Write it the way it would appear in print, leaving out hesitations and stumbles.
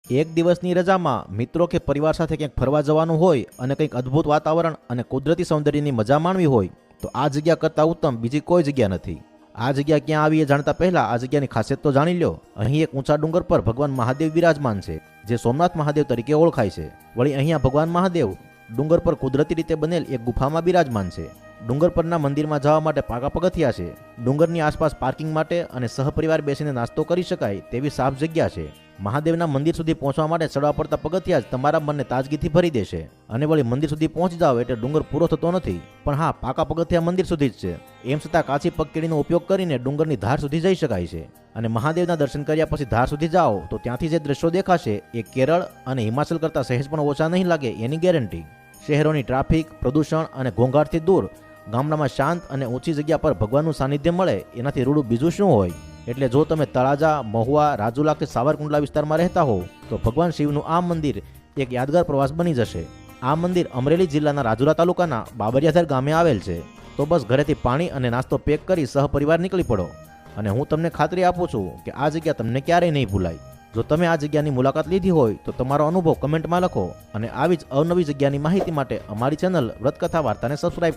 એક દિવસની રજામાં મિત્રો કે પરિવાર સાથે ક્યાંક ફરવા જવાનું હોય અને કંઈક અદ્ભુત વાતાવરણ અને કુદરતી સૌંદર્યની મજા માણવી હોય તો આ જગ્યા કરતાં ઉત્તમ બીજી કોઈ જગ્યા નથી. આ જગ્યા ક્યાં આવી એ જાણતા પહેલા આ જગ્યાની ખાસિયત તો જાણી લો. અહીં એક ઊંચા ડુંગર પર ભગવાન મહાદેવ બિરાજમાન છે, જે સોમનાથ મહાદેવ તરીકે ઓળખાય છે. વળી અહીંયા ભગવાન મહાદેવ ડુંગર પર કુદરતી રીતે બનેલ એક ગુફામાં બિરાજમાન છે. ડુંગર પરના મંદિરમાં જવા માટે પાકા પગથિયા છે. ડુંગરની આસપાસ પાર્કિંગ માટે અને સહપરિવાર બેસીને નાસ્તો કરી શકાય તેવી સાફ જગ્યા છે. મહાદેવના મંદિર સુધી પહોંચવા માટે ચડવા પડતા પગથિયા જ તમારા મનને તાજગીથી ભરી દેશે. અને વળી મંદિર સુધી પહોંચી જાઓ એટલે ડુંગર પૂરો થતો નથી, પણ હા, પાકા પગથિયા મંદિર સુધી જ છે. એમ છતાં કાચી પગકેડીનો ઉપયોગ કરીને ડુંગરની ધાર સુધી જઈ શકાય છે. અને મહાદેવના દર્શન કર્યા પછી ધાર સુધી જાઓ તો ત્યાંથી જે દ્રશ્યો દેખાશે એ કેરળ અને હિમાચલ કરતાં સહેજ પણ ઓછા નહીં લાગે એની ગેરંટી. શહેરોની ટ્રાફિક, પ્રદૂષણ અને ઘોંઘાટથી દૂર ગામડામાં શાંત અને ઊંચી જગ્યા પર ભગવાનનું સાનિધ્ય મળે એનાથી રૂડું બીજું શું હોય. એટલે જો તમે તળાજા, મહુવા, રાજુલા કે સાવરકુંડલા વિસ્તારમાં રહેતા હો તો ભગવાન શિવનું આ મંદિર એક યાદગાર પ્રવાસ બની જશે. આ મંદિર અમરેલી જિલ્લાના રાજુલા તાલુકાના બાબરિયાધર ગામે આવેલ છે. તો બસ ઘરેથી પાણી અને નાસ્તો પેક કરી સહપરિવાર નીકળી પડો. અને હું તમને ખાતરી આપું છું કે આ જગ્યા તમને ક્યારેય નહીં ભૂલાય. જો તમે આ જગ્યાની મુલાકાત લીધી હોય તો તમારો અનુભવ કમેન્ટમાં લખો. અને આવી જ અવનવી જગ્યાની માહિતી માટે અમારી ચેનલ વ્રતકથા વાર્તાને સબસ્ક્રાઇબ કરો.